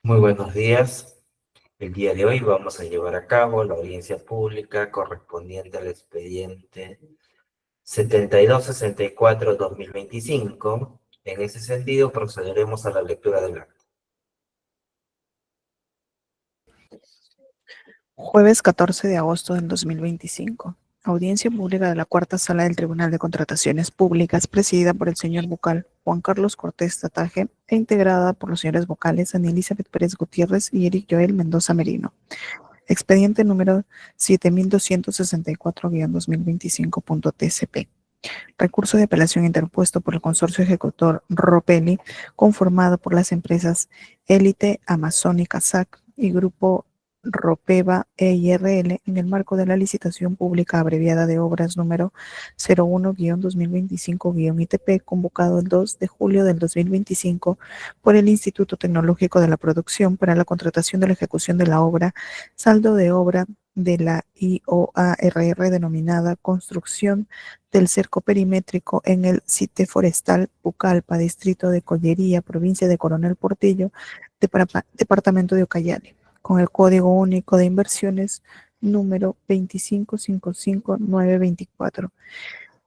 Muy buenos días. El día de hoy vamos a llevar a cabo la audiencia pública correspondiente al expediente 7264-2025. En ese sentido, procederemos a la lectura del acta. Jueves 14 de agosto del 2025. Audiencia pública de la Cuarta Sala del Tribunal de Contrataciones Públicas, presidida por el señor vocal Juan Carlos Cortés Tataje e integrada por los señores vocales Ana Elizabeth Pérez Gutiérrez y Eric Joel Mendoza Merino. Expediente número 7264-2025.tcp. Recurso de apelación interpuesto por el consorcio ejecutor Ropelli, conformado por las empresas Élite, Amazónica SAC y Grupo Ropeva EIRL en el marco de la licitación pública abreviada de obras número 01-2025-ITP, convocado el 2 de julio del 2025 por el Instituto Tecnológico de la Producción para la contratación de la ejecución de la obra, saldo de obra de la IOARR denominada Construcción del Cerco Perimétrico en el Site Forestal Pucallpa, Distrito de Collería, Provincia de Coronel Portillo, Departamento de Ucayali, con el Código Único de Inversiones número 2555924.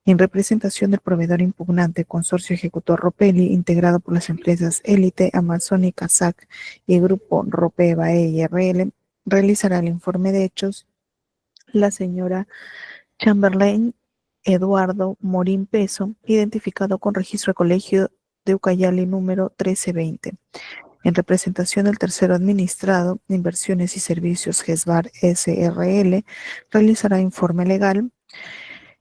En representación del proveedor impugnante, Consorcio Ejecutor Ropelli, integrado por las empresas Élite, Amazónica SAC y Grupo Ropeva EIRL, realizará el informe de hechos la señora Chamberlain Eduardo Morín Peso, identificado con registro de colegio de Ucayali número 1320. En representación del tercero administrado, Inversiones y Servicios GESBAR SRL, realizará informe legal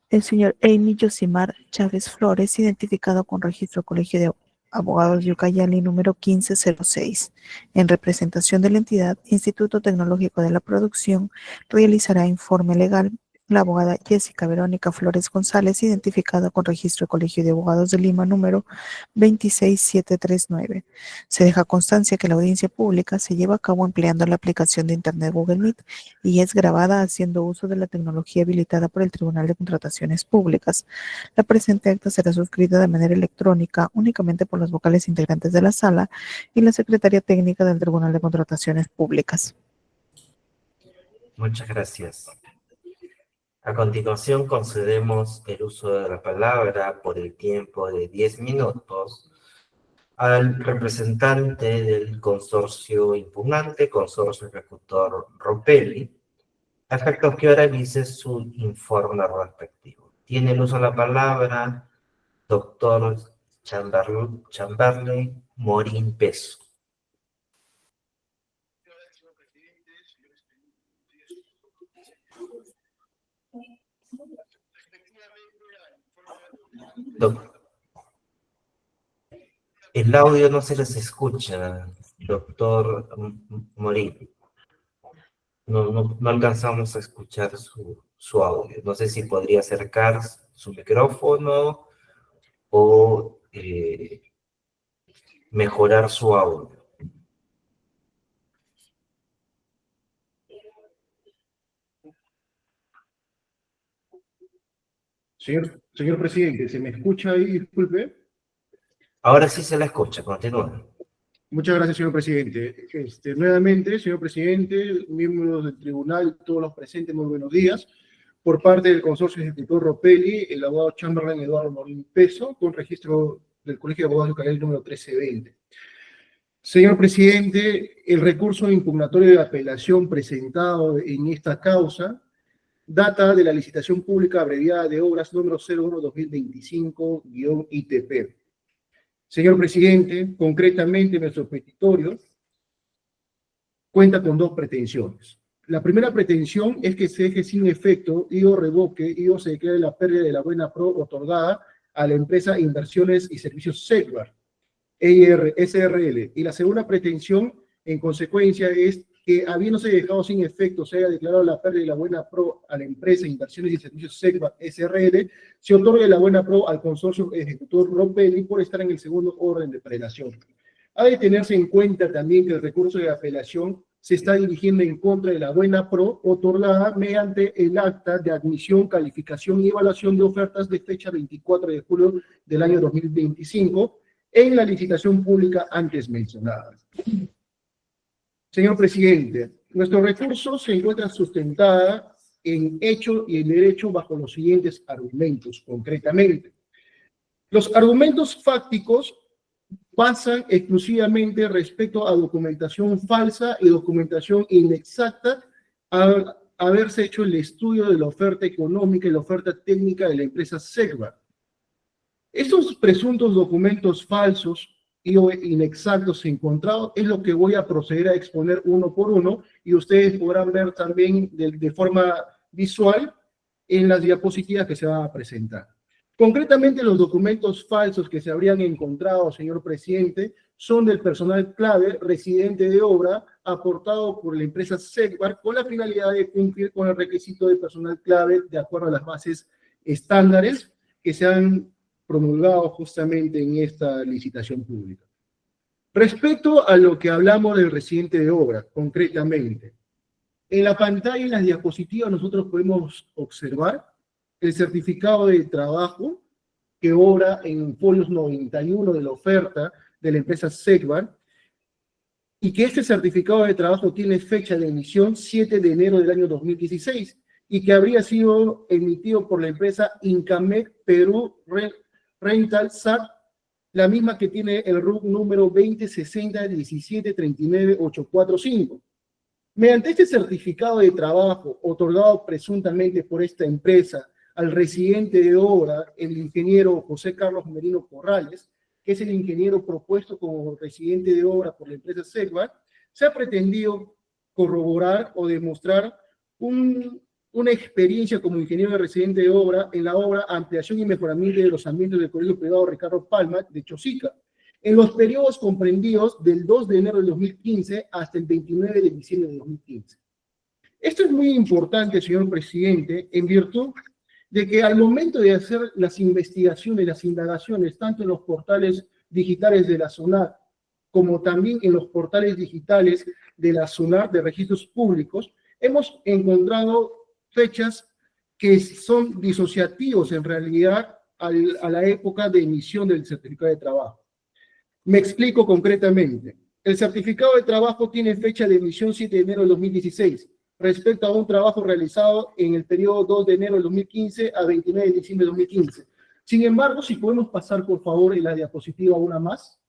el señor Amy Yosimar Chávez Flores, identificado con registro de colegio de Abogados de Ucayali número 1506. En representación de la entidad, Instituto Tecnológico de la Producción, realizará informe legal la abogada Jessica Verónica Flores González, identificada con registro de Colegio de Abogados de Lima número 26739. Se deja constancia que la audiencia pública se lleva a cabo empleando la aplicación de Internet Google Meet y es grabada haciendo uso de la tecnología habilitada por el Tribunal de Contrataciones Públicas. La presente acta será suscrita de manera electrónica únicamente por los vocales integrantes de la sala y la secretaria técnica del Tribunal de Contrataciones Públicas. Muchas gracias. A continuación, concedemos el uso de la palabra por el tiempo de 10 minutos al representante del consorcio impugnante, Consorcio Ejecutor Ropelli, a efectos que realice su informe respectivo. Tiene el uso de la palabra doctor Chamberlain Morín Peso. El audio no se les escucha, doctor Morín. No alcanzamos a escuchar su audio. No sé si podría acercar su micrófono o mejorar su audio. Señor presidente, ¿se me escucha ahí? Disculpe. Ahora sí se la escucha, continúa. Muchas gracias, señor presidente. Nuevamente, señor presidente, miembros del tribunal, todos los presentes, muy buenos días. Por parte del consorcio ejecutor Ropelli, el abogado Chamberlain Eduardo Morín Peso, con registro del Colegio de Abogados de Ucayali número 1320. Señor presidente, el recurso impugnatorio de apelación presentado en esta causa data de la licitación pública abreviada de obras número 01-2025-ITP. Señor presidente, concretamente nuestro petitorio cuenta con dos pretensiones. La primera pretensión es que se deje sin efecto y o revoque y o se declare la pérdida de la buena pro otorgada a la empresa Inversiones y Servicios SECBAR, SRL. Y la segunda pretensión, en consecuencia, es que habiéndose dejado sin efecto, se haya declarado la pérdida de la buena pro a la empresa Inversiones y Servicios SECBAR SRL, se otorgue la buena pro al consorcio ejecutor Ropelli por estar en el segundo orden de prelación. Ha de tenerse en cuenta también que el recurso de apelación se está dirigiendo en contra de la buena pro otorgada mediante el acta de admisión, calificación y evaluación de ofertas de fecha 24 de julio del año 2025 en la licitación pública antes mencionada. Señor presidente, nuestro recurso se encuentra sustentada en hecho y en derecho bajo los siguientes argumentos, concretamente. Los argumentos fácticos pasan exclusivamente respecto a documentación falsa y documentación inexacta al haberse hecho el estudio de la oferta económica y la oferta técnica de la empresa Segbar. Estos presuntos documentos falsos y inexactos encontrados es lo que voy a proceder a exponer uno por uno y ustedes podrán ver también de forma visual en las diapositivas que se van a presentar. Concretamente, los documentos falsos que se habrían encontrado, señor presidente, son del personal clave residente de obra aportado por la empresa Segbar con la finalidad de cumplir con el requisito de personal clave de acuerdo a las bases estándares que se han promulgado justamente en esta licitación pública. Respecto a lo que hablamos del residente de obra, concretamente, en la pantalla, en las diapositivas, nosotros podemos observar el certificado de trabajo que obra en folios 91 de la oferta de la empresa Segbar, y que este certificado de trabajo tiene fecha de emisión 7 de enero del año 2016, y que habría sido emitido por la empresa Incamec Perú Rental SAC, la misma que tiene el RUC número 206017398845. Mediante este certificado de trabajo otorgado presuntamente por esta empresa al residente de obra, el ingeniero José Carlos Merino Corrales, que es el ingeniero propuesto como residente de obra por la empresa Segbar, se ha pretendido corroborar o demostrar una experiencia como ingeniero de residente de obra en la obra Ampliación y Mejoramiento de los Ambientes del Colegio Privado Ricardo Palma de Chosica, en los periodos comprendidos del 2 de enero del 2015 hasta el 29 de diciembre de 2015. Esto es muy importante, señor presidente, en virtud de que al momento de hacer las investigaciones, las indagaciones, tanto en los portales digitales de la SUNAT, como también en los portales digitales de la SUNAT de registros públicos, hemos encontrado fechas que son disociativos en realidad a la época de emisión del certificado de trabajo. Me explico concretamente. El certificado de trabajo tiene fecha de emisión 7 de enero de 2016, respecto a un trabajo realizado en el periodo 2 de enero de 2015 a 29 de diciembre de 2015. Sin embargo, si podemos pasar, por favor, en la diapositiva una más.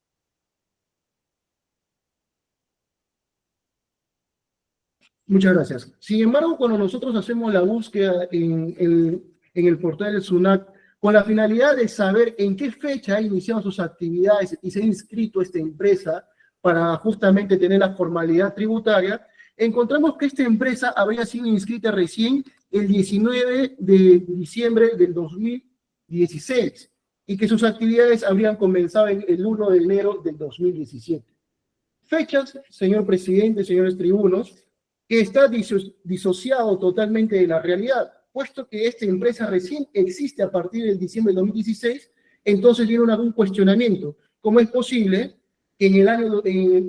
Muchas gracias. Sin embargo, cuando nosotros hacemos la búsqueda en el portal del SUNAT, con la finalidad de saber en qué fecha ha iniciado sus actividades y se ha inscrito esta empresa para justamente tener la formalidad tributaria, encontramos que esta empresa habría sido inscrita recién el 19 de diciembre del 2016 y que sus actividades habrían comenzado el 1 de enero del 2017. Fechas, señor presidente, señores tribunos, que está disociado totalmente de la realidad, puesto que esta empresa recién existe a partir del diciembre del 2016, entonces viene un cuestionamiento. ¿Cómo es posible que en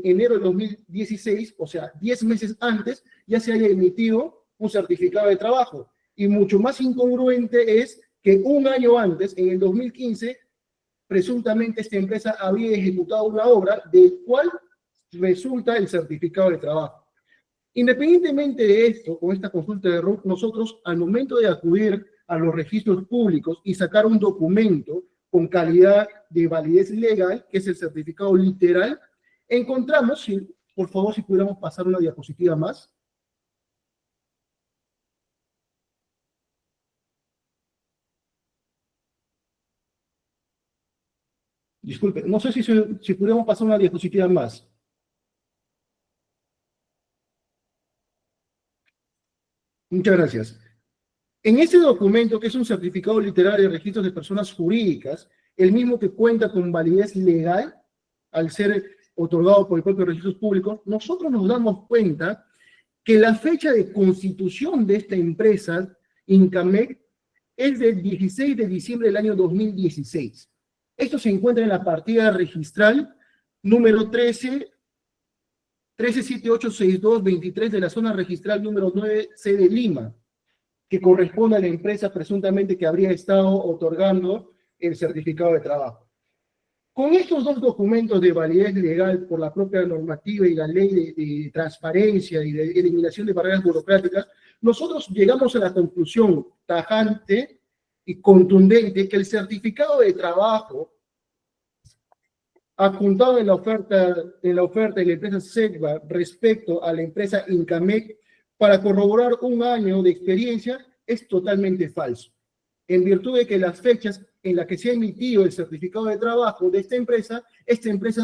enero del 2016, o sea, 10 meses antes, ya se haya emitido un certificado de trabajo? Y mucho más incongruente es que un año antes, en el 2015, presuntamente esta empresa había ejecutado una obra del cual resulta el certificado de trabajo. Independientemente de esto, con esta consulta de RUC, nosotros al momento de acudir a los registros públicos y sacar un documento con calidad de validez legal, que es el certificado literal, encontramos, por favor, si pudiéramos pasar una diapositiva más. Disculpe, no sé si pudiéramos pasar una diapositiva más. Muchas gracias. En este documento, que es un certificado literario de registros de personas jurídicas, el mismo que cuenta con validez legal, al ser otorgado por el propio registros públicos, nosotros nos damos cuenta que la fecha de constitución de esta empresa, Incamec, es del 16 de diciembre del año 2016. Esto se encuentra en la partida registral número 13786223 de la zona registral número 9C de Lima, que corresponde a la empresa presuntamente que habría estado otorgando el certificado de trabajo. Con estos dos documentos de validez legal por la propia normativa y la ley de transparencia y de eliminación de barreras burocráticas, nosotros llegamos a la conclusión tajante y contundente que el certificado de trabajo adjuntado en la oferta de la empresa Segba respecto a la empresa Incamec para corroborar un año de experiencia es totalmente falso, en virtud de que las fechas en las que se ha emitido el certificado de trabajo de esta empresa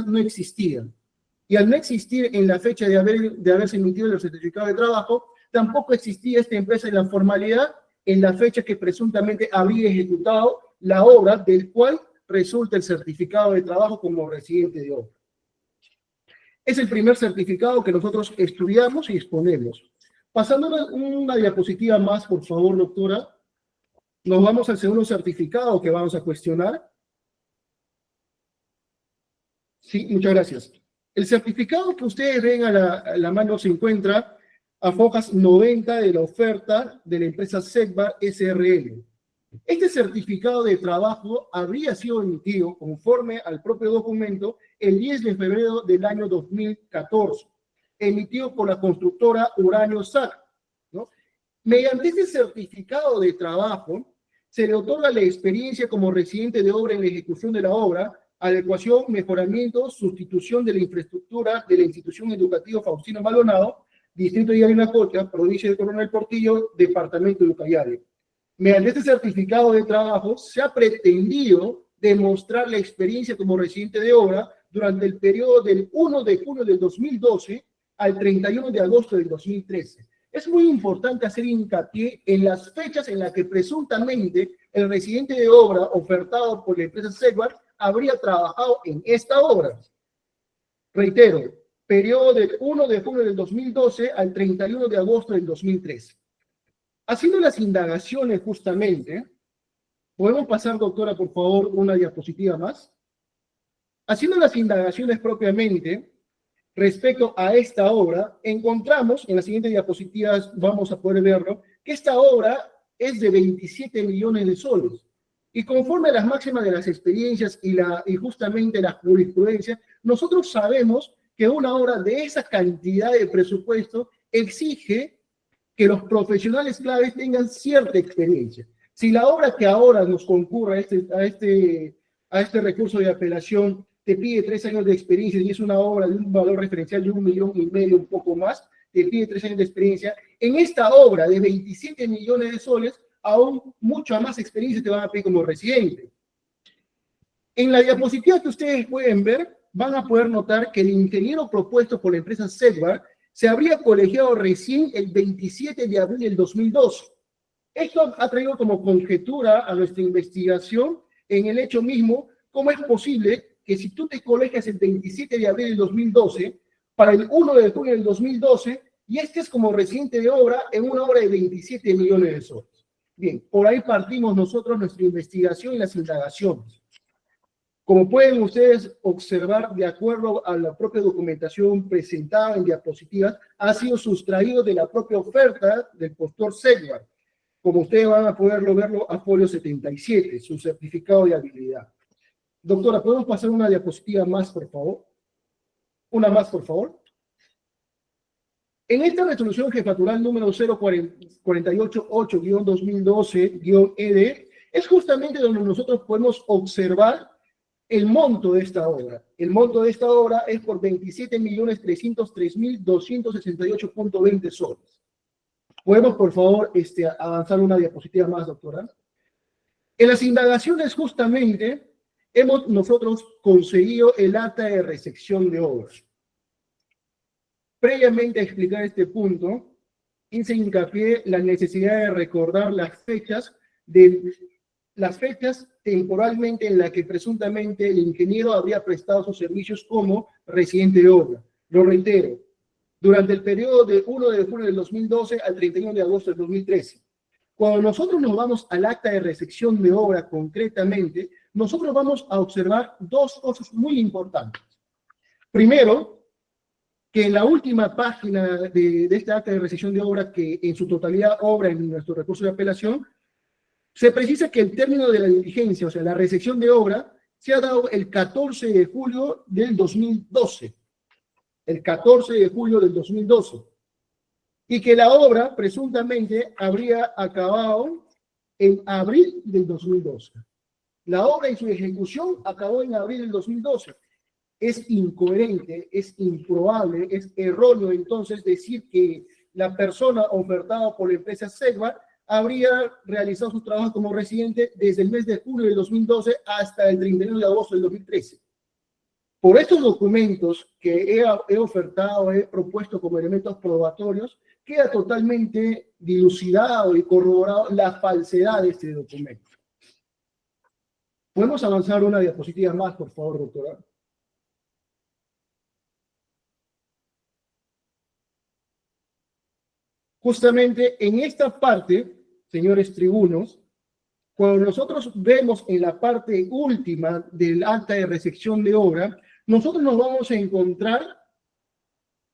no existía. Y al no existir en la fecha de haberse emitido el certificado de trabajo, tampoco existía esta empresa en la formalidad en la fecha que presuntamente habría ejecutado la obra del cual resulta el certificado de trabajo como residente de obra. Es el primer certificado que nosotros estudiamos y exponemos. Pasando una diapositiva más, por favor, doctora, nos vamos al segundo certificado que vamos a cuestionar. Sí, muchas gracias. El certificado que ustedes ven a la mano se encuentra a hojas 90 de la oferta de la empresa Segba SRL. Este certificado de trabajo habría sido emitido conforme al propio documento el 10 de febrero del año 2014, emitido por la constructora Uranio SAC, ¿no? Mediante este certificado de trabajo se le otorga la experiencia como residente de obra en la ejecución de la obra, adecuación, mejoramiento, sustitución de la infraestructura de la institución educativa Faustino Maldonado, distrito de Yarinacocha, provincia de Coronel Portillo, departamento de Ucayali. Mediante este certificado de trabajo se ha pretendido demostrar la experiencia como residente de obra durante el periodo del 1 de junio del 2012 al 31 de agosto del 2013. Es muy importante hacer hincapié en las fechas en las que presuntamente el residente de obra ofertado por la empresa Segba habría trabajado en esta obra. Reitero, periodo del 1 de junio del 2012 al 31 de agosto del 2013. Haciendo las indagaciones justamente, ¿podemos pasar, doctora, por favor, una diapositiva más? Haciendo las indagaciones propiamente, respecto a esta obra, encontramos, en las siguientes diapositivas vamos a poder verlo, que esta obra es de 27 millones de soles. Y conforme a las máximas de las experiencias y justamente la jurisprudencia, nosotros sabemos que una obra de esa cantidad de presupuesto exige que los profesionales claves tengan cierta experiencia. Si la obra que ahora nos concurra a este recurso de apelación te pide 3 años de experiencia y es una obra de un valor referencial de 1,5 millones, un poco más, te pide 3 años de experiencia, en esta obra de 27 millones de soles, aún mucha más experiencia te van a pedir como residente. En la diapositiva que ustedes pueden ver, van a poder notar que el ingeniero propuesto por la empresa Segba se habría colegiado recién el 27 de abril del 2002. Esto ha traído como conjetura a nuestra investigación en el hecho mismo, cómo es posible que si tú te colegias el 27 de abril del 2012, para el 1 de junio del 2012, y estés como residente de obra en una obra de 27 millones de soles. Bien, por ahí partimos nosotros nuestra investigación y las indagaciones. Como pueden ustedes observar, de acuerdo a la propia documentación presentada en diapositivas, ha sido sustraído de la propia oferta del postor Segba. Como ustedes van a poderlo verlo a folio 77, su certificado de habilidad. Doctora, ¿podemos pasar una diapositiva más, por favor? Una más, por favor. En esta resolución jefatural número 0488-2012-ED, es justamente donde nosotros podemos observar el monto de esta obra. El monto de esta obra es por 27.303.268.20 soles. ¿Podemos, por favor, avanzar una diapositiva más, doctora? En las indagaciones, justamente, hemos nosotros conseguido el acta de recepción de obras. Previamente a explicar este punto, hice hincapié la necesidad de recordar las fechas temporalmente en las que presuntamente el ingeniero habría prestado sus servicios como residente de obra. Lo reitero, durante el periodo de 1 de junio del 2012 al 31 de agosto del 2013. Cuando nosotros nos vamos al acta de recepción de obra concretamente, nosotros vamos a observar dos cosas muy importantes. Primero, que en la última página de este acta de recepción de obra, que en su totalidad obra en nuestro recurso de apelación, se precisa que el término de la diligencia, o sea, la recepción de obra, se ha dado el 14 de julio del 2012. El 14 de julio del 2012. Y que la obra presuntamente habría acabado en abril del 2012. La obra y su ejecución acabó en abril del 2012. Es incoherente, es improbable, es erróneo entonces decir que la persona ofertada por la empresa Segbar habría realizado su trabajo como residente desde el mes de julio del 2012 hasta el 31 de agosto del 2013. Por estos documentos que he ofertado, he propuesto como elementos probatorios, queda totalmente dilucidado y corroborado la falsedad de este documento. ¿Podemos avanzar una diapositiva más, por favor, doctora? Justamente en esta parte, señores tribunos, cuando nosotros vemos en la parte última del acta de recepción de obra, nosotros nos vamos a encontrar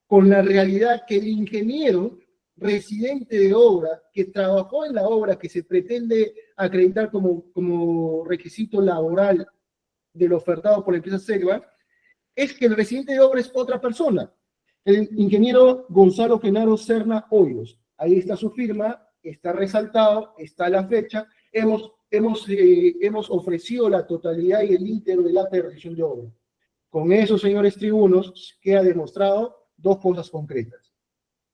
con la realidad que el ingeniero residente de obra que trabajó en la obra que se pretende acreditar como requisito laboral del ofertado por la empresa Segbar, es que el residente de obra es otra persona, el ingeniero Gonzalo Genaro Serna Hoyos. Ahí está su firma, está resaltado, está la fecha. Hemos ofrecido la totalidad y el íntegro del acta de recepción de obra. Con eso, señores tribunos, queda demostrado dos cosas concretas.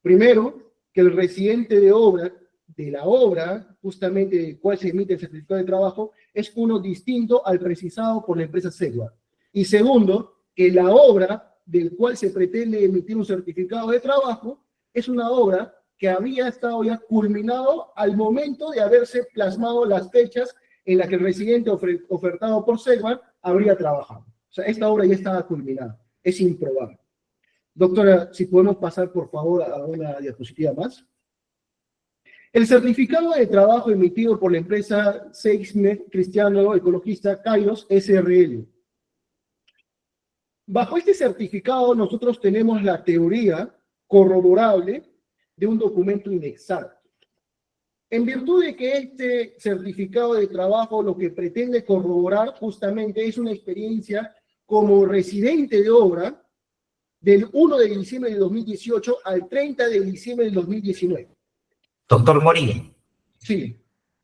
Primero, que el residente de obra, de la obra, justamente del cual se emite el certificado de trabajo, es uno distinto al precisado por la empresa Segbar. Y segundo, que la obra del cual se pretende emitir un certificado de trabajo es una obra que había estado ya culminado al momento de haberse plasmado las fechas en las que el residente ofertado por Segbar habría trabajado. O sea, esta obra ya estaba culminada. Es improbable. Doctora, si podemos pasar, por favor, a una diapositiva más. El certificado de trabajo emitido por la empresa Seixmed Cristiano Ecologista Kairos SRL. Bajo este certificado nosotros tenemos la teoría corroborable de un documento inexacto. En virtud de que este certificado de trabajo lo que pretende corroborar justamente es una experiencia como residente de obra del 1 de diciembre de 2018 al 30 de diciembre de 2019. Doctor Morín, Sí.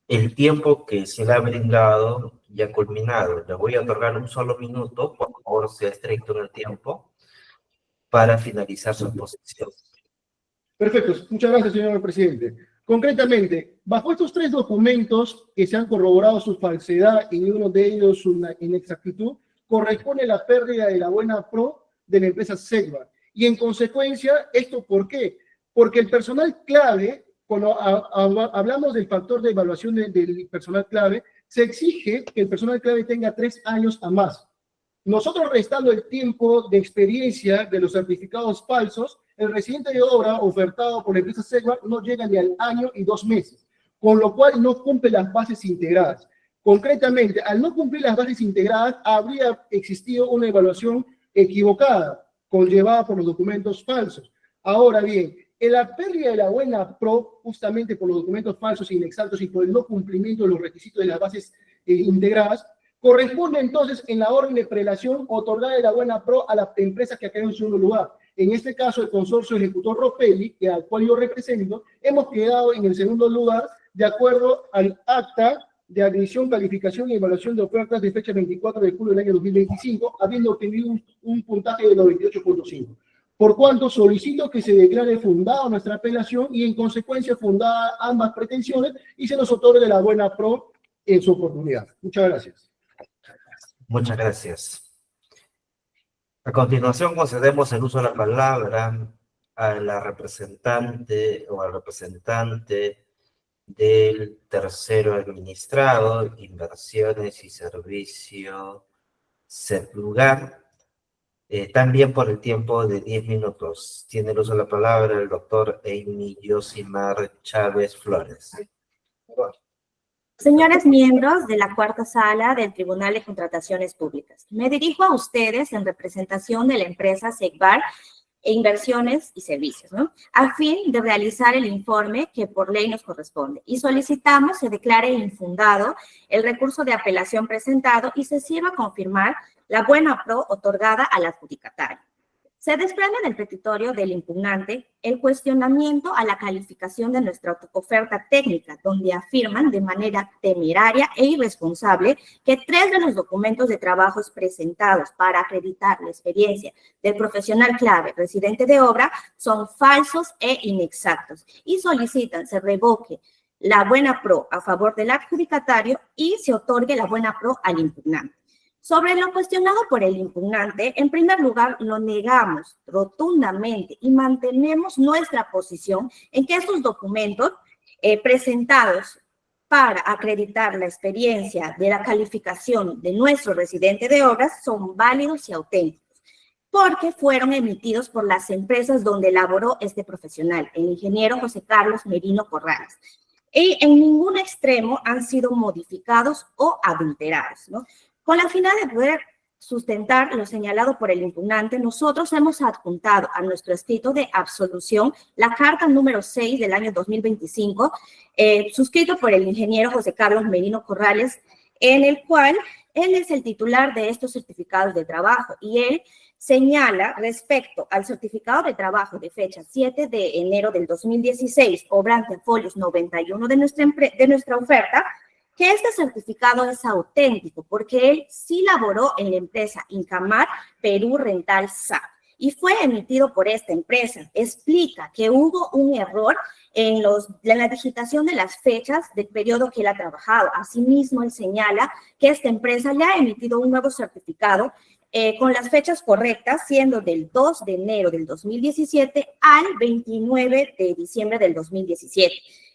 el tiempo que se le ha brindado ya ha culminado. Le voy a otorgar un solo minuto, por favor, sea estricto en el tiempo, para finalizar su exposición. Perfecto. Muchas gracias, señor presidente. Concretamente, bajo estos tres documentos que se han corroborado su falsedad y uno de ellos su inexactitud, corresponde la pérdida de la buena pro de la empresa Segbar. Y en consecuencia, ¿esto por qué? Porque el personal clave, cuando hablamos del factor de evaluación del personal clave, se exige que el personal clave tenga 3 años a más. Nosotros, restando el tiempo de experiencia de los certificados falsos, el residente de obra ofertado por la empresa Segbar no llega ni al año y 2 meses, con lo cual no cumple las bases integradas. Concretamente, al no cumplir las bases integradas, habría existido una evaluación equivocada, conllevada por los documentos falsos. Ahora bien, en la pérdida de la buena pro, justamente por los documentos falsos e inexactos y por el no cumplimiento de los requisitos de las bases integradas, corresponde entonces en la orden de prelación otorgar la buena pro a la empresa que ha quedado en segundo lugar. En este caso, el consorcio ejecutor Ropelli, al cual yo represento, hemos quedado en el segundo lugar de acuerdo al acta de admisión, calificación y evaluación de ofertas de fecha 24 de julio del año 2025, habiendo obtenido un puntaje de 98.5. Por cuanto solicito que se declare fundada nuestra apelación y en consecuencia fundada ambas pretensiones y se nos otorgue la buena pro en su oportunidad. Muchas gracias. Muchas gracias. A continuación concedemos el uso de la palabra a la representante o al representante del tercero administrado, inversiones y servicio CEPLUGAR, también por el tiempo de 10 minutos. Tiene el uso de la palabra el doctor Amy Yosimar Chávez Flores. Señores miembros de la cuarta sala del Tribunal de Contrataciones Públicas, me dirijo a ustedes en representación de la empresa Segbar e inversiones y servicios, ¿no? A fin de realizar el informe que por ley nos corresponde. Y solicitamos se declare infundado el recurso de apelación presentado y se sirva a confirmar la buena pro otorgada al adjudicatario. Se desprende del petitorio del impugnante el cuestionamiento a la calificación de nuestra oferta técnica, donde afirman de manera temeraria e irresponsable que 3 de los documentos de trabajos presentados para acreditar la experiencia del profesional clave residente de obra son falsos e inexactos y solicitan se revoque la buena pro a favor del adjudicatario y se otorgue la buena pro al impugnante. Sobre lo cuestionado por el impugnante, en primer lugar, lo negamos rotundamente y mantenemos nuestra posición en que estos documentos presentados para acreditar la experiencia de la calificación de nuestro residente de obras son válidos y auténticos, porque fueron emitidos por las empresas donde laboró este profesional, el ingeniero José Carlos Merino Corrales. Y en ningún extremo han sido modificados o adulterados, ¿no? Con la finalidad de poder sustentar lo señalado por el impugnante, nosotros hemos adjuntado a nuestro escrito de absolución la carta número 6 del año 2025, suscrito por el ingeniero José Carlos Merino Corrales, en el cual él es el titular de estos certificados de trabajo y él señala respecto al certificado de trabajo de fecha 7 de enero del 2016, obrante a folios 91 de nuestra oferta, que este certificado es auténtico porque él sí laboró en la empresa Incamar Perú Rental SAC y fue emitido por esta empresa. Explica que hubo un error en la digitación de las fechas del periodo que él ha trabajado. Asimismo, él señala que esta empresa le ha emitido un nuevo certificado con las fechas correctas, siendo del 2 de enero del 2017 al 29 de diciembre del 2017.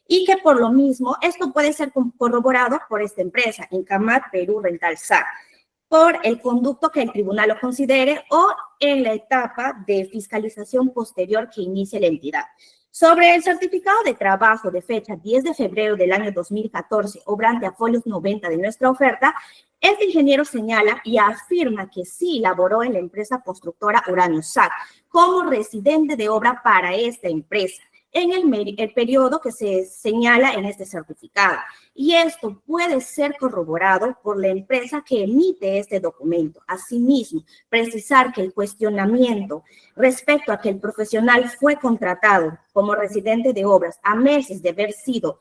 Y que por lo mismo esto puede ser corroborado por esta empresa, Incamar Perú Rental SAC, por el conducto que el tribunal lo considere o en la etapa de fiscalización posterior que inicie la entidad. Sobre el certificado de trabajo de fecha 10 de febrero del año 2014, obrante a folios 90 de nuestra oferta, este ingeniero señala y afirma que sí laboró en la empresa constructora Uranio SAC como residente de obra para esta empresa en el periodo que se señala en este certificado. Y esto puede ser corroborado por la empresa que emite este documento. Asimismo, precisar que el cuestionamiento respecto a que el profesional fue contratado como residente de obras a meses de haber sido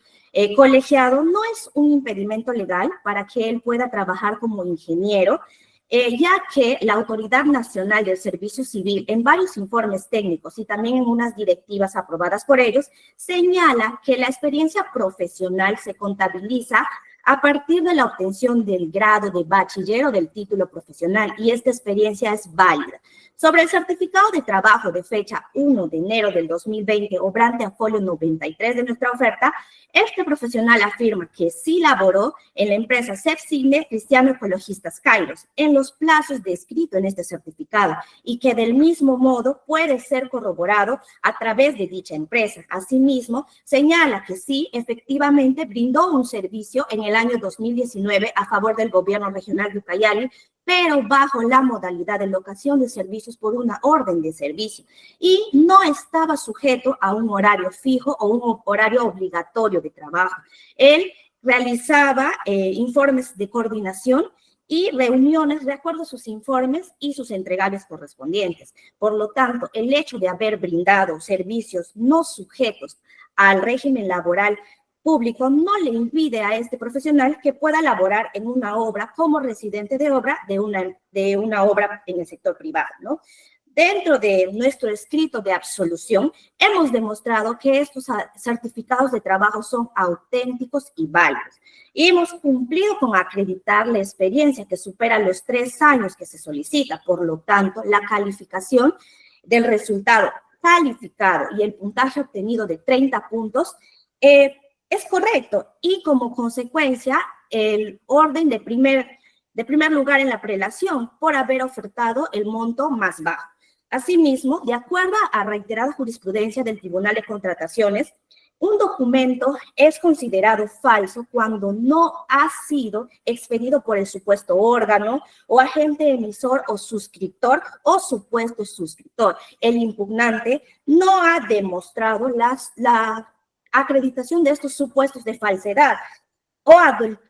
colegiado no es un impedimento legal para que él pueda trabajar como ingeniero, ya que la Autoridad Nacional del Servicio Civil, en varios informes técnicos y también en unas directivas aprobadas por ellos, señala que la experiencia profesional se contabiliza a partir de la obtención del grado de bachiller o del título profesional, y esta experiencia es válida. Sobre el certificado de trabajo de fecha 1 de enero del 2020, obrante a folio 93 de nuestra oferta, este profesional afirma que sí laboró en la empresa CEPSIGNE Cristiano Ecologistas Kairos en los plazos descritos en este certificado y que del mismo modo puede ser corroborado a través de dicha empresa. Asimismo, señala que sí, efectivamente brindó un servicio en el año 2019 a favor del gobierno regional de Ucayali, pero bajo la modalidad de locación de servicios por una orden de servicio y no estaba sujeto a un horario fijo o un horario obligatorio de trabajo. Él realizaba informes de coordinación y reuniones de acuerdo a sus informes y sus entregables correspondientes. Por lo tanto, el hecho de haber brindado servicios no sujetos al régimen laboral público no le impide a este profesional que pueda laborar en una obra como residente de obra de una obra en el sector privado, ¿no? Dentro de nuestro escrito de absolución, hemos demostrado que estos certificados de trabajo son auténticos y válidos. Y hemos cumplido con acreditar la experiencia que supera los 3 años que se solicita. Por lo tanto, la calificación del resultado calificado y el puntaje obtenido de 30 puntos es correcto y como consecuencia el orden de primer lugar en la prelación por haber ofertado el monto más bajo. Asimismo, de acuerdo a reiterada jurisprudencia del Tribunal de Contrataciones, Un documento es considerado falso cuando no ha sido expedido por el supuesto órgano o agente emisor o suscriptor o supuesto suscriptor. El impugnante no ha demostrado la acreditación de estos supuestos de falsedad o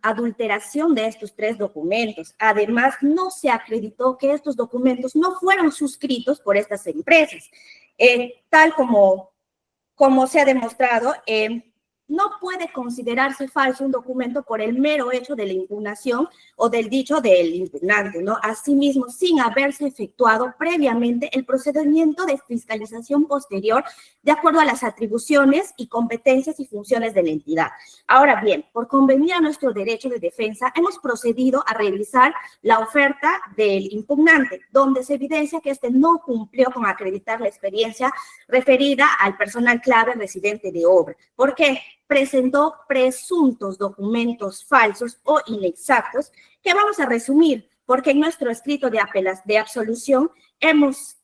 adulteración de estos tres documentos. Además, no se acreditó que estos documentos no fueron suscritos por estas empresas. Tal como se ha demostrado, no puede considerarse falso un documento por el mero hecho de la impugnación o del dicho del impugnante, ¿no? Asimismo, sin haberse efectuado previamente el procedimiento de fiscalización posterior de acuerdo a las atribuciones y competencias y funciones de la entidad. Ahora bien, por convenir a nuestro derecho de defensa, hemos procedido a revisar la oferta del impugnante, donde se evidencia que este no cumplió con acreditar la experiencia referida al personal clave residente de obra. ¿Por qué? Presentó presuntos documentos falsos o inexactos que vamos a resumir, porque en nuestro escrito de absolución hemos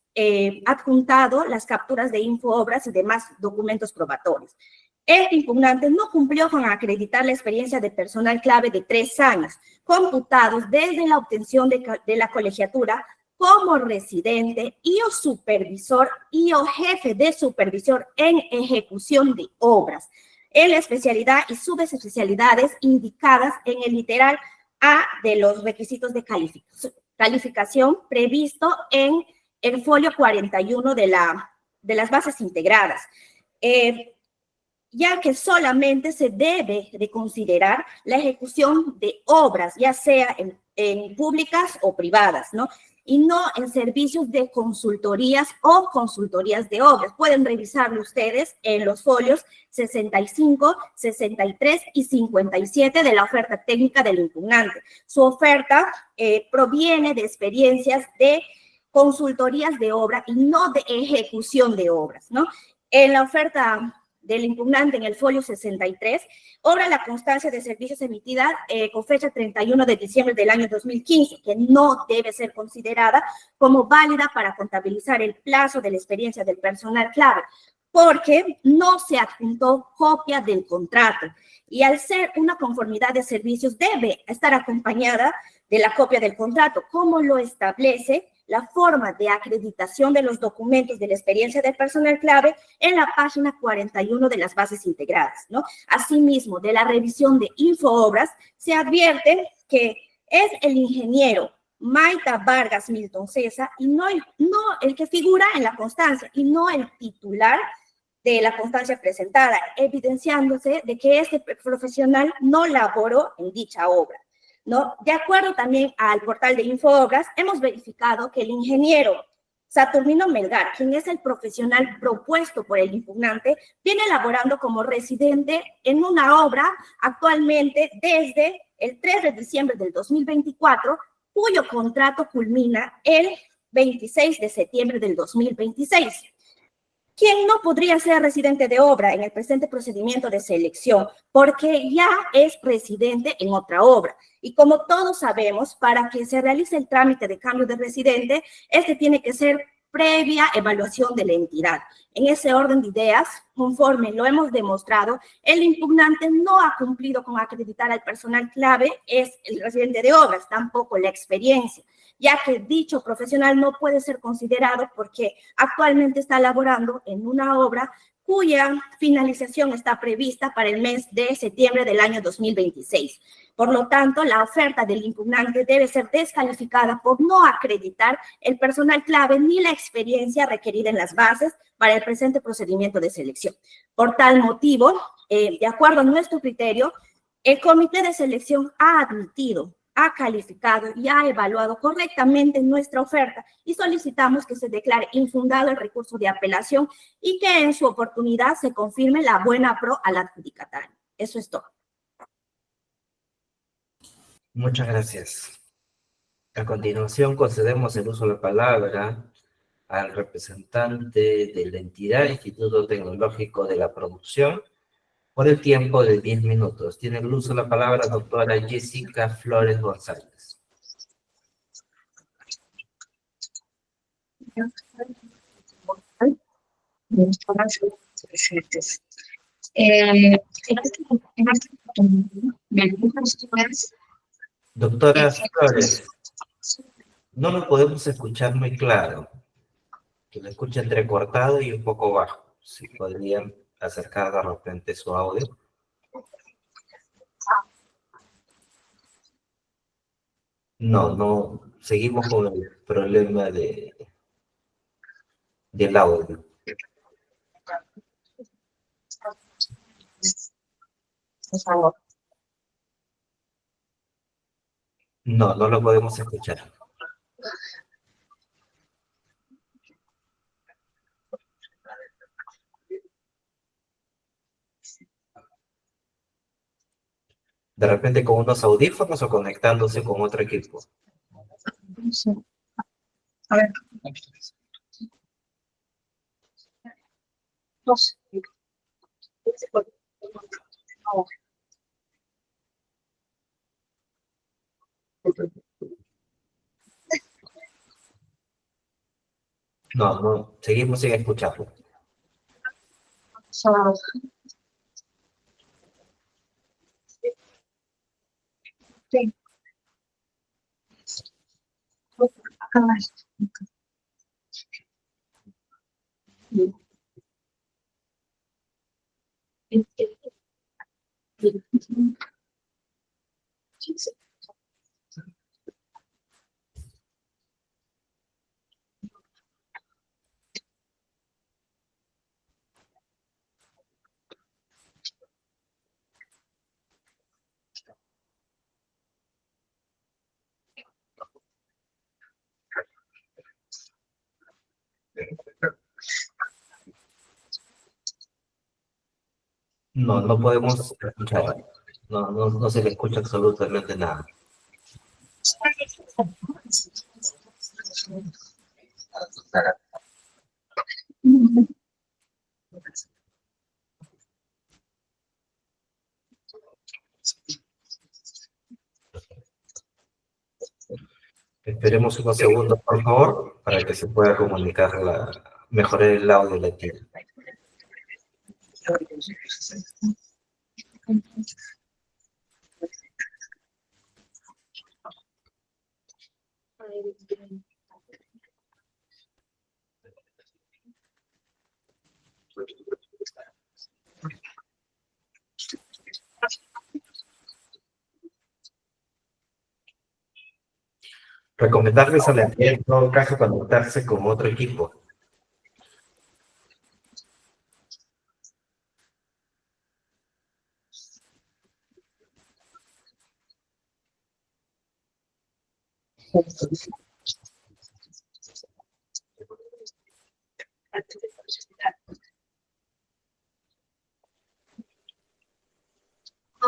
adjuntado las capturas de infoobras y demás documentos probatorios. El impugnante no cumplió con acreditar la experiencia de personal clave de 3 años, computados desde la obtención de la colegiatura como residente y o supervisor y o jefe de supervisor en ejecución de obras, en la especialidad y subespecialidades indicadas en el literal A de los requisitos de calificación previsto en el folio 41 de las bases integradas, ya que solamente se debe de considerar la ejecución de obras, ya sea en públicas o privadas, ¿no? Y no en servicios de consultorías o consultorías de obras. Pueden revisarlo ustedes en los folios 65, 63 y 57 de la oferta técnica del impugnante. Su oferta proviene de experiencias de consultorías de obra y no de ejecución de obras, ¿no? En la oferta del impugnante en el folio 63, obra la constancia de servicios emitida con fecha 31 de diciembre del año 2015, que no debe ser considerada como válida para contabilizar el plazo de la experiencia del personal clave, porque no se adjuntó copia del contrato. Y al ser una conformidad de servicios, debe estar acompañada de la copia del contrato, como lo establece la forma de acreditación de los documentos de la experiencia del personal clave en la página 41 de las bases integradas, ¿no? Asimismo, de la revisión de infoobras, se advierte que es el ingeniero Maita Vargas Milton César y no el que figura en la constancia y no el titular de la constancia presentada, evidenciándose de que este profesional no laboró en dicha obra, ¿no? De acuerdo también al portal de Infoobras, hemos verificado que el ingeniero Saturnino Melgar, quien es el profesional propuesto por el impugnante, viene elaborando como residente en una obra actualmente desde el 3 de diciembre del 2024, cuyo contrato culmina el 26 de septiembre del 2026. ¿Quién no podría ser residente de obra en el presente procedimiento de selección? Porque ya es residente en otra obra. Y como todos sabemos, para que se realice el trámite de cambio de residente, este tiene que ser previa evaluación de la entidad. En ese orden de ideas, conforme lo hemos demostrado, el impugnante no ha cumplido con acreditar al personal clave, es el residente de obras, tampoco la experiencia, ya que dicho profesional no puede ser considerado porque actualmente está laborando en una obra cuya finalización está prevista para el mes de septiembre del año 2026. Por lo tanto, la oferta del impugnante debe ser descalificada por no acreditar el personal clave ni la experiencia requerida en las bases para el presente procedimiento de selección. Por tal motivo, de acuerdo a nuestro criterio, el comité de selección ha admitido, ha calificado y ha evaluado correctamente nuestra oferta y solicitamos que se declare infundado el recurso de apelación y que en su oportunidad se confirme la buena pro al adjudicatario. Eso es todo. Muchas gracias. A continuación, concedemos el uso de la palabra al representante de la entidad Instituto Tecnológico de la Producción por el tiempo de 10 minutos. Tiene el uso de la palabra doctora Jessica Flores González. Buenas noches, presentes. Doctora Flores, no lo podemos escuchar muy claro. Que lo escucha entrecortado y un poco bajo. Si podrían acercar de repente su audio. No, seguimos con el problema del audio. No lo podemos escuchar. De repente con unos audífonos o conectándose con otro equipo. A ver. Dos. No, seguimos sin escucharlo. Sí. Acá más. No podemos escuchar. No se le escucha absolutamente nada. Esperemos unos segundos, por favor, para que se pueda comunicar mejorar el audio de la tía. Recomendarles a la entidad en todo caso conectarse con otro equipo.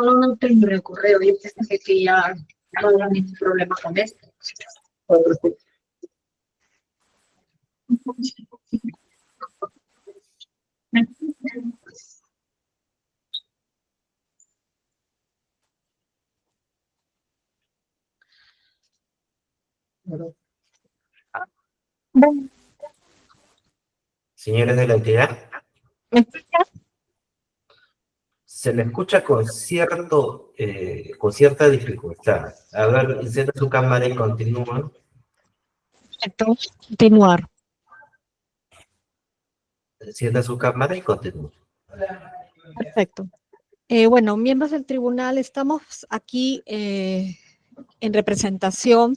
No tengo el correo, yo pensé que ya no había ningún problema con esto. Señores de la entidad, se le escucha con cierta dificultad. A ver, encienda su cámara y continúa. Perfecto, continuar. Encienda su cámara y continúa. Perfecto. Bueno, miembros del tribunal, estamos aquí en representación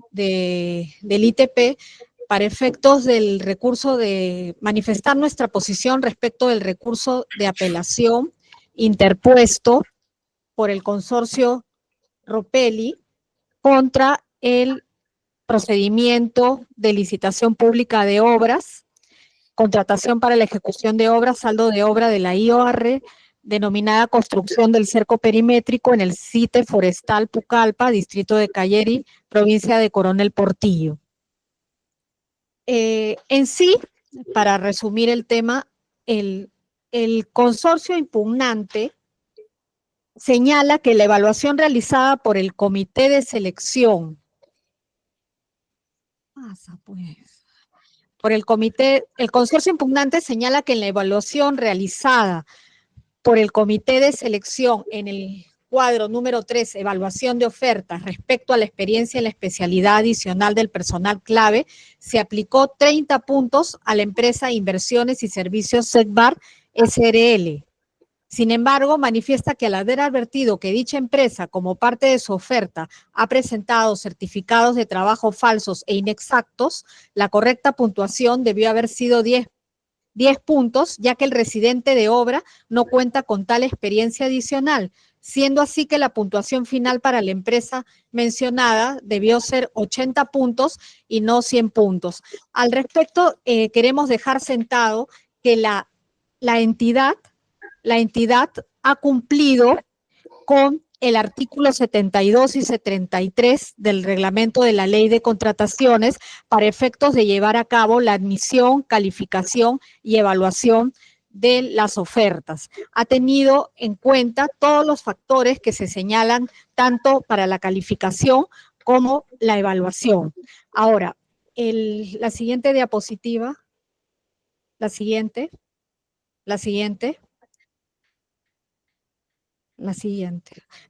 del ITP para efectos del recurso de manifestar nuestra posición respecto del recurso de apelación interpuesto por el consorcio Ropelli contra el procedimiento de licitación pública de obras, contratación para la ejecución de obras, saldo de obra de la IOR, denominada construcción del cerco perimétrico en el sitio forestal Pucallpa, distrito de Cayeri, provincia de Coronel Portillo. En sí, para resumir el tema, el consorcio impugnante señala que la evaluación realizada por el comité de selección el consorcio impugnante señala que en la evaluación realizada por el comité de selección en el cuadro número 3, evaluación de ofertas respecto a la experiencia y la especialidad adicional del personal clave, se aplicó 30 puntos a la empresa Inversiones y Servicios SECBAR SRL. Sin embargo, manifiesta que al haber advertido que dicha empresa, como parte de su oferta, ha presentado certificados de trabajo falsos e inexactos, la correcta puntuación debió haber sido 10 puntos, ya que el residente de obra no cuenta con tal experiencia adicional, siendo así que la puntuación final para la empresa mencionada debió ser 80 puntos y no 100 puntos. Al respecto, queremos dejar sentado que la entidad ha cumplido con el artículo 72 y 73 del reglamento de la Ley de Contrataciones para efectos de llevar a cabo la admisión, calificación y evaluación de las ofertas. Ha tenido en cuenta todos los factores que se señalan tanto para la calificación como la evaluación. Ahora, la siguiente diapositiva, la siguiente.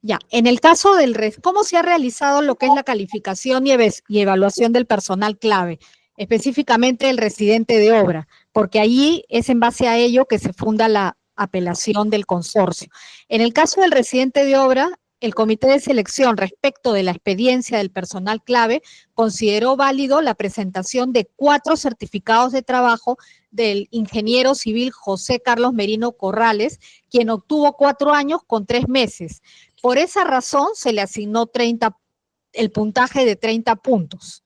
Ya, en el caso ¿cómo se ha realizado lo que es la calificación y evaluación del personal clave? Específicamente el residente de obra, porque allí es en base a ello que se funda la apelación del consorcio. En el caso del residente de obra, el comité de selección respecto de la experiencia del personal clave consideró válido la presentación de 4 certificados de trabajo del ingeniero civil José Carlos Merino Corrales, quien obtuvo 4 años con 3 meses. Por esa razón se le asignó el puntaje de 30 puntos.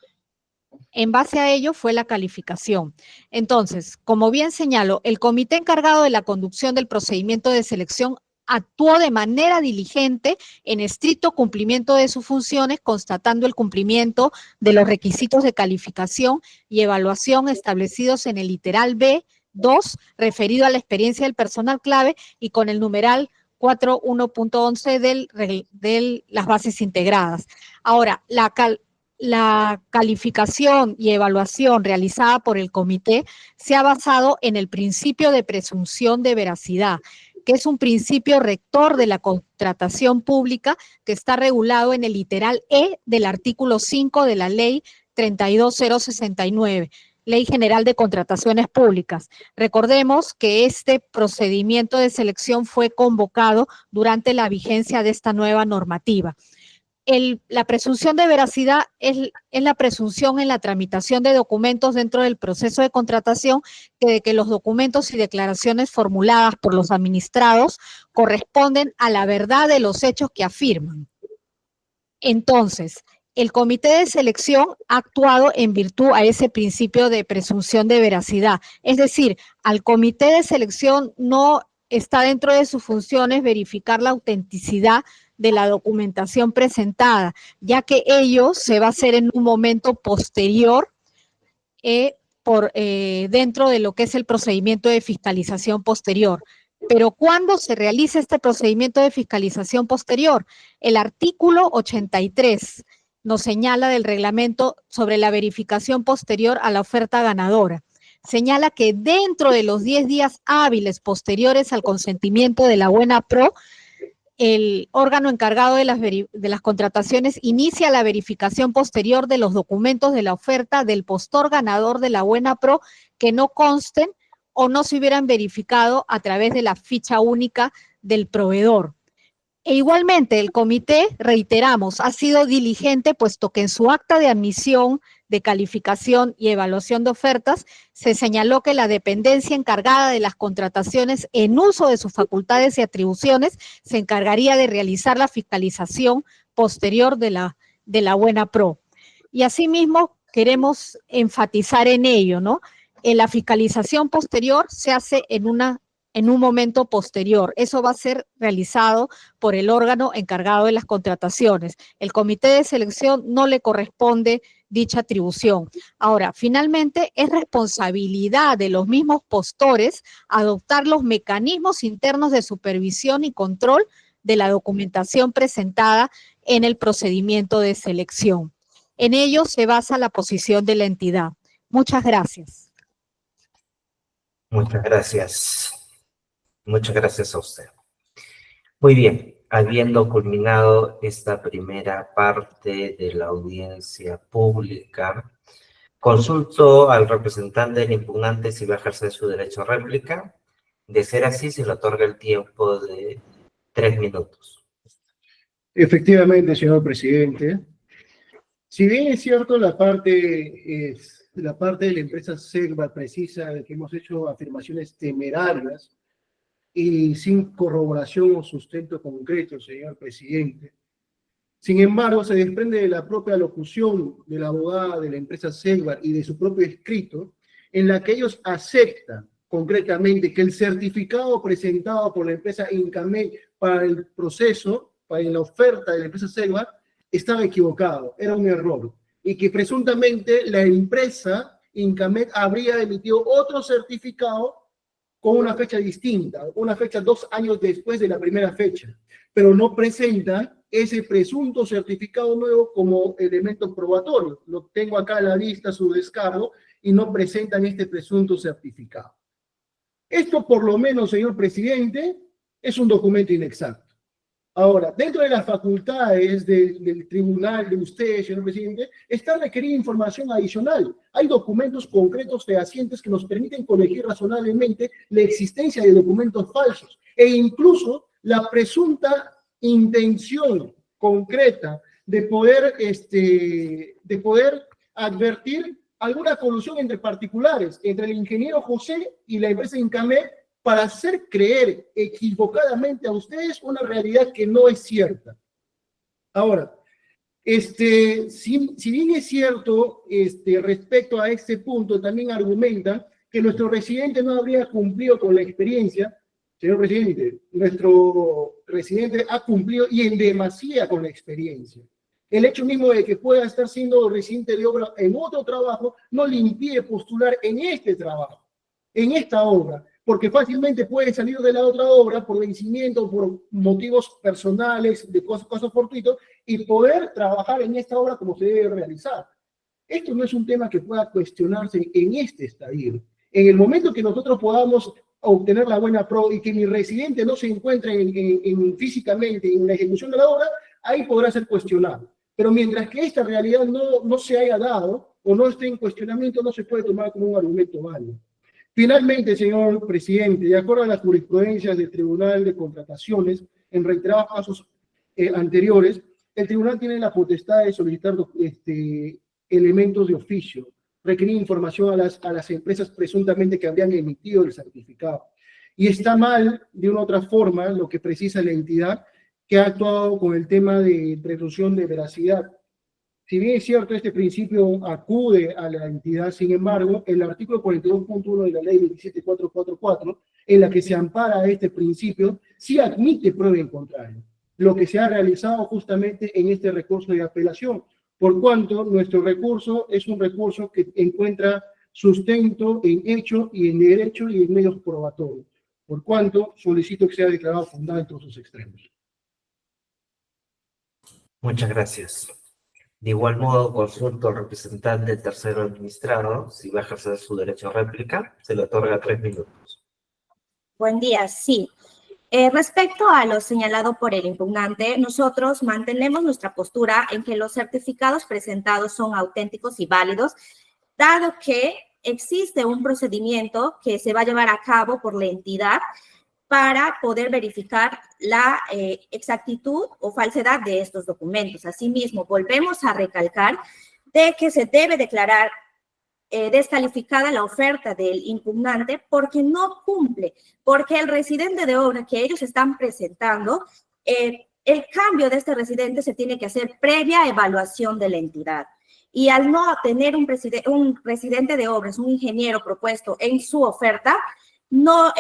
En base a ello fue la calificación. Entonces, como bien señalo, el comité encargado de la conducción del procedimiento de selección actuó de manera diligente en estricto cumplimiento de sus funciones, constatando el cumplimiento de los requisitos de calificación y evaluación establecidos en el literal B2, referido a la experiencia del personal clave, y con el numeral 4.1.11 de las bases integradas. Ahora, la calificación y evaluación realizada por el comité se ha basado en el principio de presunción de veracidad, que es un principio rector de la contratación pública que está regulado en el literal E del artículo 5 de la Ley 32069, Ley General de Contrataciones Públicas. Recordemos que este procedimiento de selección fue convocado durante la vigencia de esta nueva normativa. La presunción de veracidad es la presunción en la tramitación de documentos dentro del proceso de contratación de que los documentos y declaraciones formuladas por los administrados corresponden a la verdad de los hechos que afirman. Entonces, el comité de selección ha actuado en virtud a ese principio de presunción de veracidad. Es decir, al comité de selección no está dentro de sus funciones verificar la autenticidad de la documentación presentada, ya que ello se va a hacer en un momento posterior dentro de lo que es el procedimiento de fiscalización posterior. Pero ¿cuándo se realiza este procedimiento de fiscalización posterior? El artículo 83 nos señala del reglamento sobre la verificación posterior a la oferta ganadora. Señala que dentro de los 10 días hábiles posteriores al consentimiento de la buena pro, el órgano encargado de las contrataciones inicia la verificación posterior de los documentos de la oferta del postor ganador de la buena pro que no consten o no se hubieran verificado a través de la ficha única del proveedor. E igualmente, el comité, reiteramos, ha sido diligente puesto que en su acta de admisión, de calificación y evaluación de ofertas, se señaló que la dependencia encargada de las contrataciones en uso de sus facultades y atribuciones se encargaría de realizar la fiscalización posterior de la buena pro. Y asimismo, queremos enfatizar en ello, ¿no? La fiscalización posterior se hace en un momento posterior. Eso va a ser realizado por el órgano encargado de las contrataciones. El comité de selección no le corresponde dicha atribución. Ahora, finalmente, es responsabilidad de los mismos postores adoptar los mecanismos internos de supervisión y control de la documentación presentada en el procedimiento de selección. En ello se basa la posición de la entidad. Muchas gracias. Muchas gracias. Muchas gracias a usted. Muy bien, habiendo culminado esta primera parte de la audiencia pública, consulto al representante del impugnante si va a ejercer su derecho a réplica. De ser así, se le otorga el tiempo de 3 minutos. Efectivamente, señor presidente. Si bien es cierto, la parte de la empresa Segva precisa de que hemos hecho afirmaciones temerarias y sin corroboración o sustento concreto, señor presidente. Sin embargo, se desprende de la propia locución de la abogada de la empresa Segva y de su propio escrito, en la que ellos aceptan concretamente que el certificado presentado por la empresa Incamed para el proceso, para la oferta de la empresa Segva, estaba equivocado, era un error, y que presuntamente la empresa Incamed habría emitido otro certificado con una fecha distinta, una fecha 2 años después de la primera fecha, pero no presenta ese presunto certificado nuevo como elemento probatorio. Lo tengo acá a la vista, su descargo, y no presentan este presunto certificado. Esto, por lo menos, señor presidente, es un documento inexacto. Ahora, dentro de las facultades del tribunal de usted, señor presidente, está requerida información adicional. Hay documentos concretos fehacientes que nos permiten corregir razonablemente la existencia de documentos falsos e incluso la presunta intención concreta de poder advertir alguna colusión entre particulares, entre el ingeniero José y la empresa Incamed, para hacer creer equivocadamente a ustedes una realidad que no es cierta. Ahora, si bien es cierto, respecto a este punto, también argumentan que nuestro residente no habría cumplido con la experiencia. Señor presidente, nuestro residente ha cumplido y en demasía con la experiencia. El hecho mismo de que pueda estar siendo residente de obra en otro trabajo no le impide postular en este trabajo, en esta obra, porque fácilmente puede salir de la otra obra por vencimiento, por motivos personales, de casos fortuitos, y poder trabajar en esta obra como se debe realizar. Esto no es un tema que pueda cuestionarse en este estadio. En el momento que nosotros podamos obtener la buena pro y que mi residente no se encuentre físicamente en la ejecución de la obra, ahí podrá ser cuestionado. Pero mientras que esta realidad no se haya dado o no esté en cuestionamiento, no se puede tomar como un argumento válido. Finalmente, señor presidente, de acuerdo a las jurisprudencias del Tribunal de Contrataciones, en reiterados casos anteriores, el tribunal tiene la potestad de solicitar elementos de oficio, requerir información a las empresas presuntamente que habrían emitido el certificado. Y está mal, de una u otra forma, lo que precisa la entidad que ha actuado con el tema de presunción de veracidad. Si bien es cierto, este principio acude a la entidad, sin embargo, el artículo 42.1 de la ley 27444, en la que se ampara este principio, sí admite prueba en contrario, lo que se ha realizado justamente en este recurso de apelación, por cuanto nuestro recurso es un recurso que encuentra sustento en hecho y en derecho y en medios probatorios, por cuanto solicito que sea declarado fundado en todos sus extremos. Muchas gracias. De igual modo, consulto al representante del tercero administrado si va a ejercer su derecho a réplica. Se le otorga 3 minutos. Buen día, sí. Respecto a lo señalado por el impugnante, nosotros mantenemos nuestra postura en que los certificados presentados son auténticos y válidos, dado que existe un procedimiento que se va a llevar a cabo por la entidad para poder verificar la exactitud o falsedad de estos documentos. Asimismo, volvemos a recalcar de que se debe declarar descalificada la oferta del impugnante porque no cumple, porque el residente de obra que ellos están presentando, el cambio de este residente se tiene que hacer previa evaluación de la entidad. Y al no tener un residente de obras, un ingeniero propuesto en su oferta, no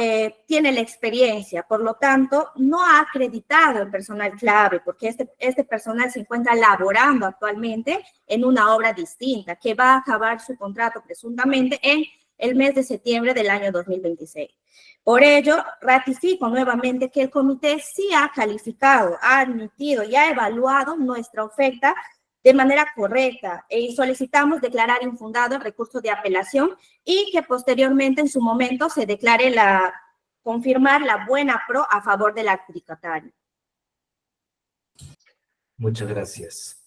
tiene la experiencia, por lo tanto, no ha acreditado el personal clave, porque este personal se encuentra laborando actualmente en una obra distinta, que va a acabar su contrato presuntamente en el mes de septiembre del año 2026. Por ello, ratifico nuevamente que el comité sí ha calificado, ha admitido y ha evaluado nuestra oferta de manera correcta y solicitamos declarar infundado el recurso de apelación y que posteriormente en su momento se declare confirmar la buena pro a favor del adjudicatario. Muchas gracias.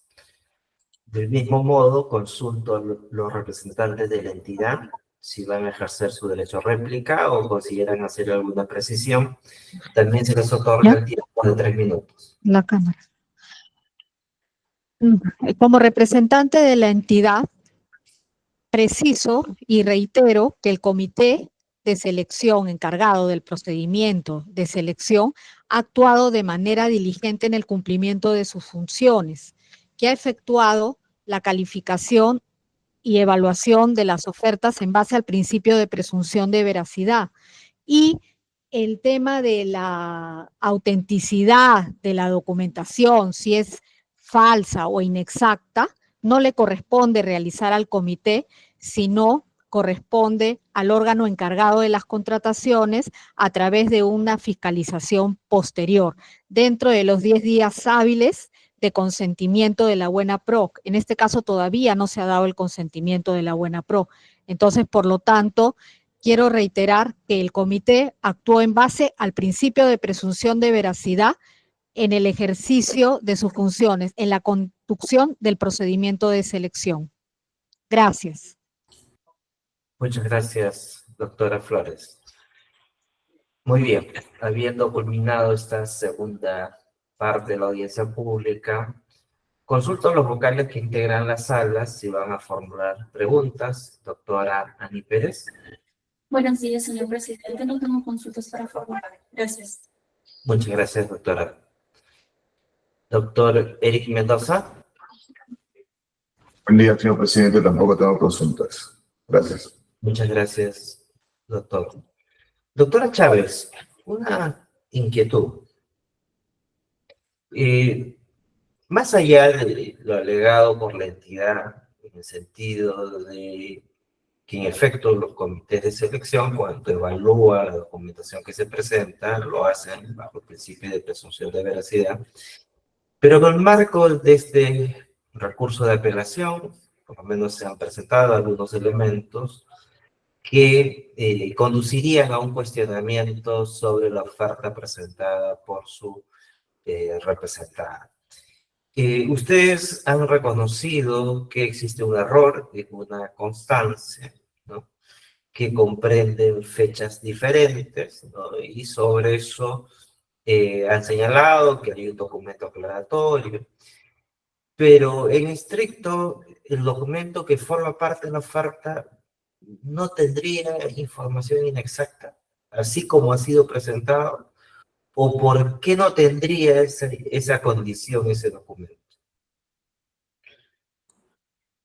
Del mismo modo, consulto a los representantes de la entidad si van a ejercer su derecho a réplica o consideran hacer alguna precisión. También se les otorga el tiempo de 3 minutos. La Cámara. Como representante de la entidad, preciso y reitero que el comité de selección encargado del procedimiento de selección ha actuado de manera diligente en el cumplimiento de sus funciones, que ha efectuado la calificación y evaluación de las ofertas en base al principio de presunción de veracidad. Y el tema de la autenticidad de la documentación, si es falsa o inexacta, no le corresponde realizar al comité, sino corresponde al órgano encargado de las contrataciones a través de una fiscalización posterior, dentro de los 10 días hábiles de consentimiento de la buena pro. En este caso todavía no se ha dado el consentimiento de la buena pro. Entonces, por lo tanto, quiero reiterar que el comité actuó en base al principio de presunción de veracidad en el ejercicio de sus funciones, en la conducción del procedimiento de selección. Gracias. Muchas gracias, doctora Flores. Muy bien, habiendo culminado esta segunda parte de la audiencia pública, consulto a los vocales que integran las salas si van a formular preguntas. Doctora Ani Pérez. Buenos días, señor presidente. No tengo consultas para formular. Gracias. Muchas gracias, doctora. Doctor Eric Mendoza. Buen día, señor presidente. Tampoco tengo consultas. Gracias. Muchas gracias, doctor. Doctora Chávez, una inquietud. Más allá de lo alegado por la entidad, en el sentido de que en efecto los comités de selección, cuando evalúan la documentación que se presenta, lo hacen bajo el principio de presunción de veracidad, pero en el marco de este recurso de apelación, por lo menos se han presentado algunos elementos que conducirían a un cuestionamiento sobre la oferta presentada por su representada. Ustedes han reconocido que existe un error en una constancia, ¿no?, que comprenden fechas diferentes, ¿no?, y sobre eso han señalado que hay un documento aclaratorio, pero en estricto el documento que forma parte de la oferta no tendría información inexacta, así como ha sido presentado, o por qué no tendría esa condición, ese documento.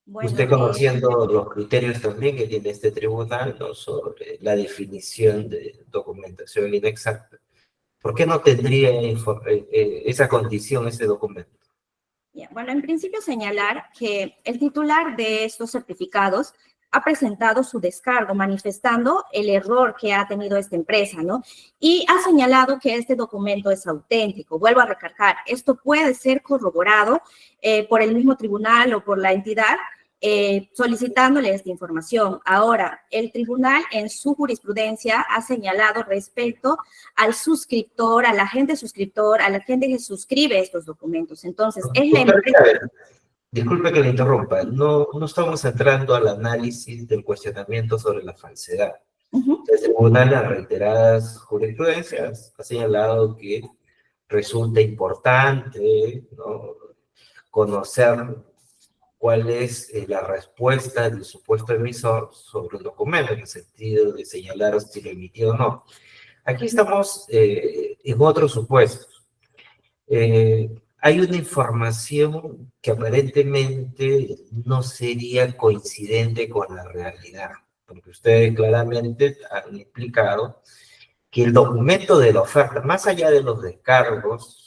Bueno, Usted conociendo los criterios también que tiene este tribunal, ¿no?, sobre la definición de documentación inexacta, ¿por qué no tendría esa condición, ese documento? Bueno, en principio señalar que el titular de estos certificados ha presentado su descargo manifestando el error que ha tenido esta empresa, ¿no? Y ha señalado que este documento es auténtico. Vuelvo a recalcar, esto puede ser corroborado por el mismo tribunal o por la entidad solicitándole esta información. Ahora, el tribunal en su jurisprudencia ha señalado respecto al suscriptor, al agente suscriptor, a la gente que suscribe estos documentos. Entonces, es la empresa. Disculpe que le interrumpa, no estamos entrando al análisis del cuestionamiento sobre la falsedad. El tribunal, en reiteradas jurisprudencias, ha señalado que resulta importante, ¿no?, conocer cuál es la respuesta del supuesto emisor sobre el documento, en el sentido de señalar si lo emitió o no. Aquí estamos en otros supuestos. Hay una información que aparentemente no sería coincidente con la realidad, porque ustedes claramente han explicado que el documento de la oferta, más allá de los descargos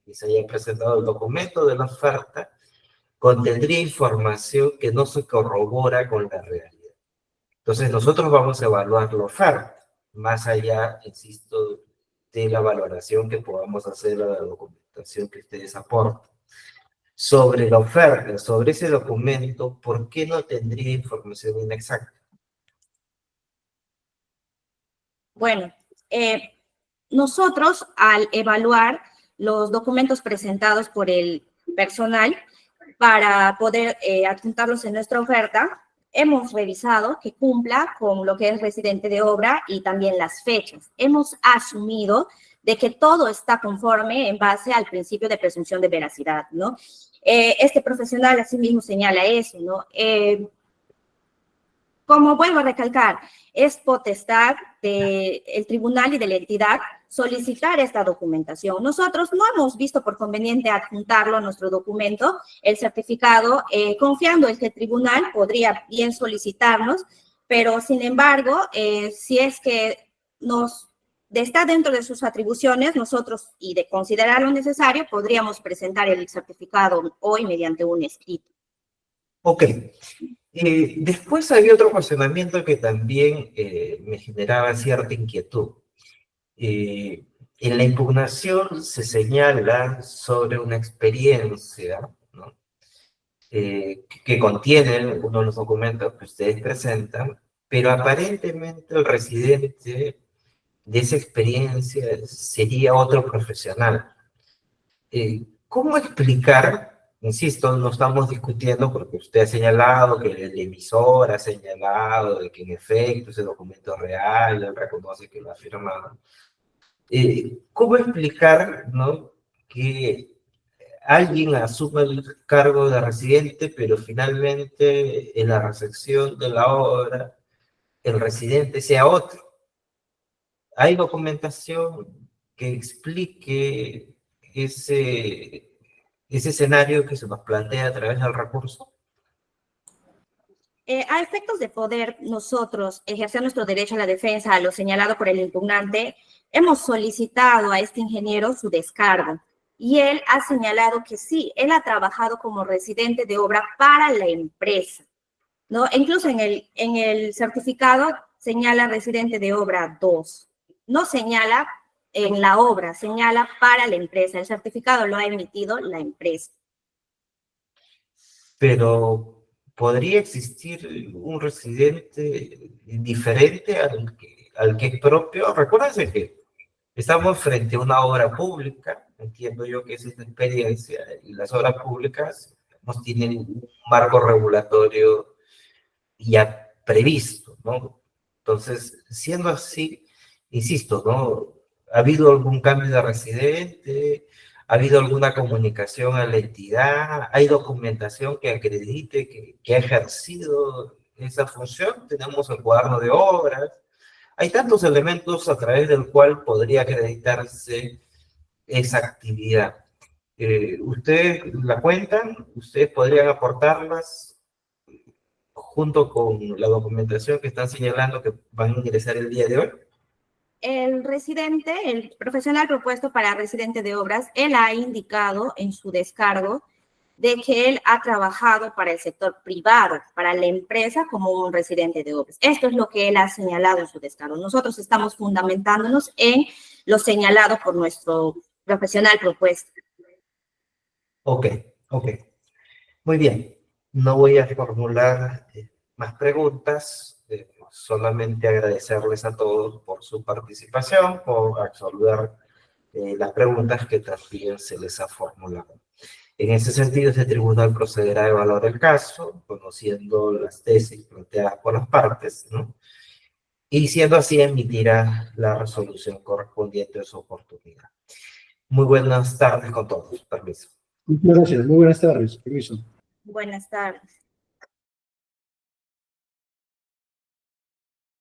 que se haya presentado, el documento de la oferta contendría información que no se corrobora con la realidad. Entonces nosotros vamos a evaluar la oferta, más allá, insisto, de la valoración que podamos hacer de la documentación que ustedes aportan. Sobre la oferta, sobre ese documento, ¿por qué no tendría información inexacta? Bueno, nosotros al evaluar los documentos presentados por el personal para poder adjuntarlos en nuestra oferta. Hemos revisado que cumpla con lo que es residente de obra y también las fechas. Hemos asumido de que todo está conforme en base al principio de presunción de veracidad, ¿no? Este profesional asimismo señala eso, ¿no? Como vuelvo a recalcar, es potestad del tribunal y de la entidad solicitar esta documentación. Nosotros no hemos visto por conveniente adjuntarlo a nuestro documento, el certificado, confiando en que el tribunal podría bien solicitarnos, pero sin embargo, si es que está dentro de sus atribuciones, nosotros, y de considerarlo necesario, podríamos presentar el certificado hoy mediante un escrito. Ok. Después había otro cuestionamiento que también me generaba cierta inquietud. En la impugnación se señala sobre una experiencia, ¿no? Que contiene uno de los documentos que ustedes presentan, pero aparentemente el residente de esa experiencia sería otro profesional. ¿Cómo explicar? Insisto, no estamos discutiendo porque usted ha señalado que el emisor ha señalado de que en efecto ese documento es real, él reconoce que lo ha firmado. ¿Cómo explicar, ¿no?, que alguien asume el cargo de residente, pero finalmente en la recepción de la obra el residente sea otro? ¿Hay documentación que explique ese escenario que se nos plantea a través del recurso? A efectos de poder nosotros ejercer nuestro derecho a la defensa a lo señalado por el impugnante, hemos solicitado a este ingeniero su descargo y él ha señalado que sí, él ha trabajado como residente de obra para la empresa, ¿no? Incluso en el certificado señala residente de obra 2, no señala en la obra, señala para la empresa. El certificado lo ha emitido la empresa. Pero podría existir un residente diferente al que es propio. Recuérdense que estamos frente a una obra pública, entiendo yo que esa es la experiencia, y las obras públicas nos tienen un marco regulatorio ya previsto, ¿no? Entonces, siendo así, insisto, ¿no? ¿Ha habido algún cambio de residente? ¿Ha habido alguna comunicación a la entidad? ¿Hay documentación que acredite que ha ejercido esa función? Tenemos el cuaderno de obras. Hay tantos elementos a través del cual podría acreditarse esa actividad. ¿Ustedes la cuentan? ¿Ustedes podrían aportarlas junto con la documentación que están señalando que van a ingresar el día de hoy? El residente, el profesional propuesto para residente de obras, él ha indicado en su descargo de que él ha trabajado para el sector privado, para la empresa, como un residente de obras. Esto es lo que él ha señalado en su descargo. Nosotros estamos fundamentándonos en lo señalado por nuestro profesional propuesto. Ok. Muy bien. No voy a formular más preguntas. Solamente agradecerles a todos por su participación, por absolver las preguntas que también se les ha formulado. En ese sentido, este tribunal procederá a evaluar el caso, conociendo las tesis planteadas por las partes, ¿no? Y siendo así, emitirá la resolución correspondiente a su oportunidad. Muy buenas tardes con todos. Permiso. Muchas gracias. Muy buenas tardes. Permiso. Buenas tardes.